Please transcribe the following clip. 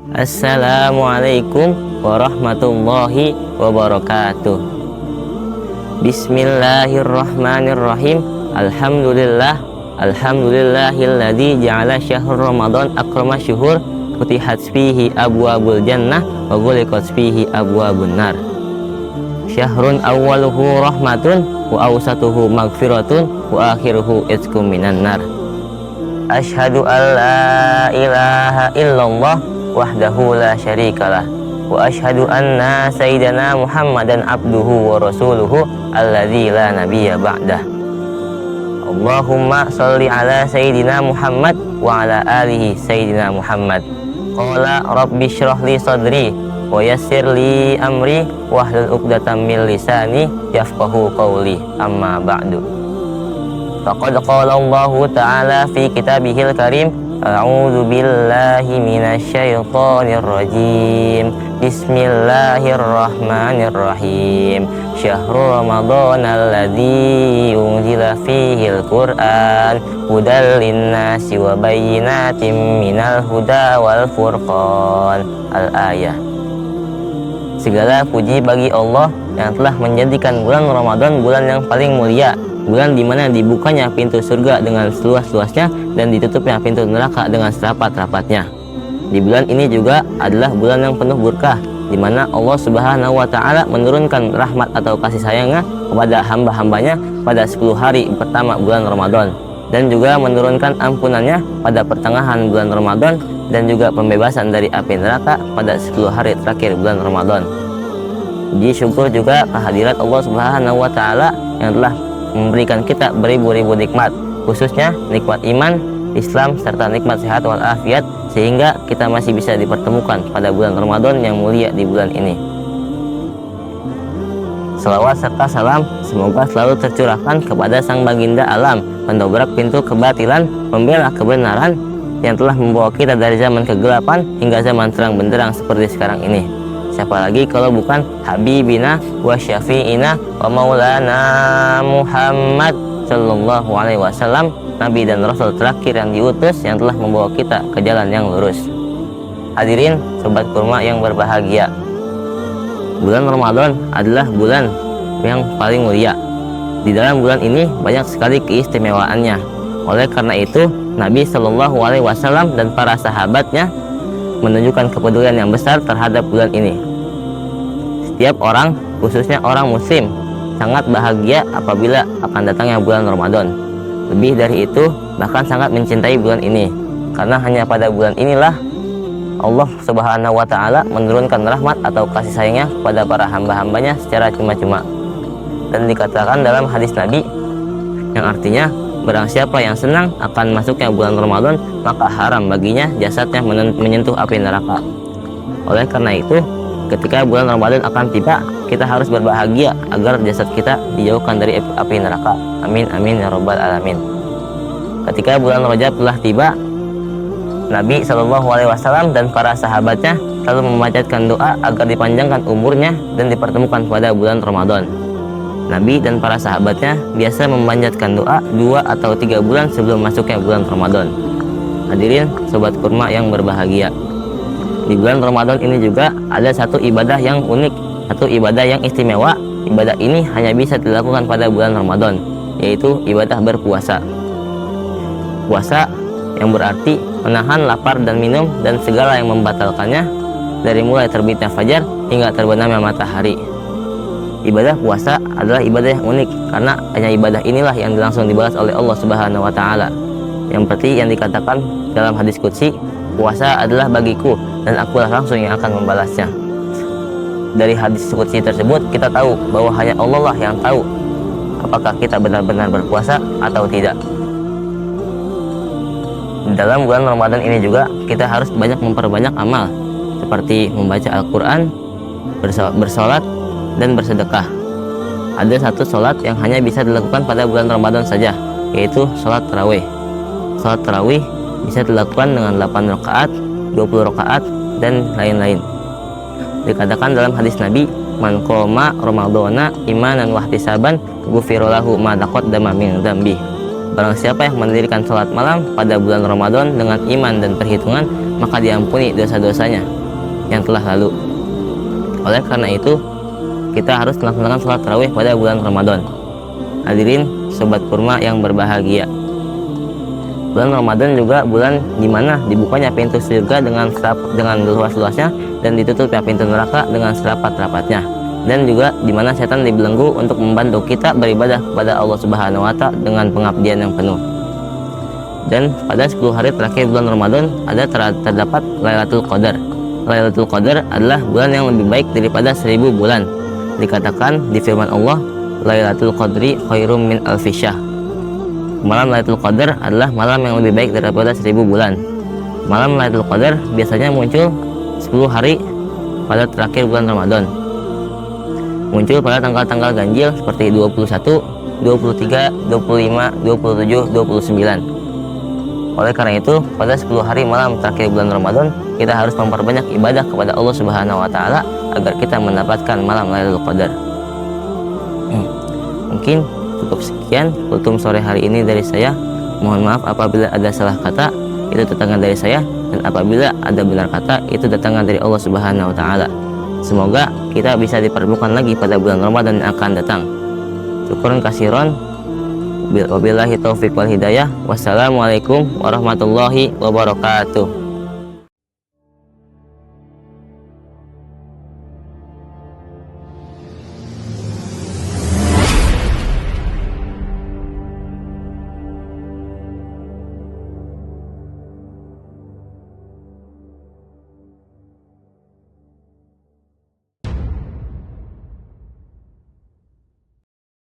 Assalamualaikum warahmatullahi wabarakatuh. Bismillahirrahmanirrahim. Alhamdulillahilladzi ja'ala syahrul ramadan akrama syuhur, futihat fihi abwabul jannah wa ghuliqat fihi abwabun nar. Syahrun awwaluhu rahmatun wa awsatuhu maghfiratun wa akhiruhu itqum minan nar. Asyhadu an la ilaha illallah wahdahu la syarikalah wa asyhadu anna sayyidana Muhammadan abduhu wa rasuluhu alladzi la nabiyya ba'dah. Allahumma sholli ala sayyidina Muhammad wa ala alihi sayyidina Muhammad. Qala rabbi shrah li sadri wa yassir li amri wahlul 'uqdatam min lisani yafqahu qawli, amma ba'du. Faqad qala Allah ta'ala fi kitabihil karim, a'udzu billahi minasyaitonir rajim. Bismillahirrahmanirrahim. Syahrul ramadan alladzi unzila fihil Qur'an hudal linnasi wa bayyinatin minal huda wal furqan. Al-ayah. Segala puji bagi Allah yang telah menjadikan bulan Ramadan bulan yang paling mulia, bulan di mana dibukanya pintu surga dengan seluas-luasnya dan ditutupnya pintu neraka dengan serapat-rapatnya. Di bulan ini juga adalah bulan yang penuh berkah, di mana Allah Subhanahu wa Ta'ala menurunkan rahmat atau kasih sayangnya kepada hamba-hambanya pada 10 hari pertama bulan Ramadan, dan juga menurunkan ampunannya pada pertengahan bulan Ramadan, dan juga pembebasan dari api neraka pada 10 hari terakhir bulan Ramadan. Puji syukur juga kehadirat Allah Subhanahu wa Ta'ala yang telah memberikan kita beribu-ribu nikmat, khususnya nikmat iman, Islam, serta nikmat sehat walafiat, sehingga kita masih bisa dipertemukan pada bulan Ramadan yang mulia di bulan ini. Salawat serta salam semoga selalu tercurahkan kepada Sang Baginda Alam, pendobrak pintu kebatilan, pembela kebenaran, yang telah membawa kita dari zaman kegelapan hingga zaman terang benderang seperti sekarang ini. Siapa lagi kalau bukan Habibina wa Syafi'ina wa Maulana Muhammad Sallallahu Alaihi Wasallam, Nabi dan Rasul terakhir yang diutus, yang telah membawa kita ke jalan yang lurus. Hadirin sobat kurma yang berbahagia, bulan Ramadan adalah bulan yang paling mulia. Di dalam bulan ini banyak sekali keistimewaannya. Oleh karena itu Nabi Shallallahu Alaihi Wasallam dan para sahabatnya menunjukkan kepedulian yang besar terhadap bulan ini. Setiap orang, khususnya orang muslim, sangat bahagia apabila akan datangnya bulan Ramadan. Lebih dari itu, bahkan sangat mencintai bulan ini, karena hanya pada bulan inilah Allah Subhanahu wa Ta'ala menurunkan rahmat atau kasih sayangnya kepada para hamba-hambanya secara cuma-cuma. Dan dikatakan dalam hadis Nabi yang artinya, barang siapa yang senang akan masuknya bulan Ramadan, maka haram baginya jasadnya menyentuh api neraka. Oleh karena itu, ketika bulan Ramadan akan tiba, kita harus berbahagia agar jasad kita dijauhkan dari api neraka. Amin amin ya rabbal alamin. Ketika bulan Rajab telah tiba, Nabi Shallallahu Alaihi Wasallam dan para sahabatnya selalu memanjatkan doa agar dipanjangkan umurnya dan dipertemukan pada bulan Ramadan. Nabi dan para sahabatnya biasa memanjatkan doa 2 atau 3 bulan sebelum masuknya bulan Ramadan. Hadirin sobat kurma yang berbahagia, di bulan Ramadan ini juga ada satu ibadah yang unik, satu ibadah yang istimewa. Ibadah ini hanya bisa dilakukan pada bulan Ramadan, yaitu ibadah berpuasa. Puasa yang berarti menahan lapar dan minum dan segala yang membatalkannya, dari mulai terbitnya fajar hingga terbenamnya matahari. Ibadah puasa adalah ibadah yang unik karena hanya ibadah inilah yang langsung dibalas oleh Allah Subhanahu wa Ta'ala. Yang seperti yang dikatakan dalam hadis qudsi, puasa adalah bagiku dan akulah langsung yang akan membalasnya. Dari hadis qudsi tersebut kita tahu bahwa hanya Allah lah yang tahu apakah kita benar-benar berpuasa atau tidak. Dalam bulan Ramadan ini juga kita harus banyak memperbanyak amal, seperti membaca Al-Quran, bersolat, dan bersedekah. Ada satu sholat yang hanya bisa dilakukan pada bulan Ramadan saja, yaitu sholat tarawih. Sholat tarawih bisa dilakukan dengan 8 rakaat, 20 rakaat, dan lain-lain. Dikatakan dalam hadis Nabi, man qoma ramadhana imanan wahtisaban ghufira lahu ma taqaddama min dzambi. Barang siapa yang mendirikan sholat malam pada bulan Ramadan dengan iman dan perhitungan, maka diampuni dosa-dosanya yang telah lalu. Oleh karena itu, kita harus melaksanakan sholat tarawih pada bulan Ramadan. Hadirin sobat kurma yang berbahagia, bulan Ramadan juga bulan dimana dibukanya pintu surga dengan luas-luasnya dan ditutupnya pintu neraka dengan serapat-rapatnya, dan juga dimana setan dibelenggu untuk membantu kita beribadah kepada Allah Subhanahu wa Ta'ala dengan pengabdian yang penuh. Dan pada 10 hari terakhir bulan Ramadan terdapat Lailatul Qadar. Lailatul Qadar adalah bulan yang lebih baik daripada 1000 bulan. Dikatakan di firman Allah, Lailatul Qadri khairum min alfi syahr. Malam Lailatul Qadar adalah malam yang lebih baik daripada 1000 bulan. Malam Lailatul Qadar biasanya muncul 10 hari pada terakhir bulan Ramadan. Muncul pada tanggal-tanggal ganjil seperti 21, 23, 25, 27, 29. Oleh karena itu, pada 10 hari malam terakhir bulan Ramadan, kita harus memperbanyak ibadah kepada Allah Subhanahu wa Ta'ala agar kita mendapatkan malam Lailatul Qadar. Mungkin cukup sekian kultum sore hari ini dari saya. Mohon maaf apabila ada salah kata, itu datangnya dari saya, dan apabila ada benar kata, itu datangnya dari Allah Subhanahu wa Ta'ala. Semoga kita bisa dipertemukan lagi pada bulan Ramadan yang akan datang. Syukuran kasiron. Wabillahi taufiq wal hidayah. Wassalamualaikum warahmatullahi wabarakatuh.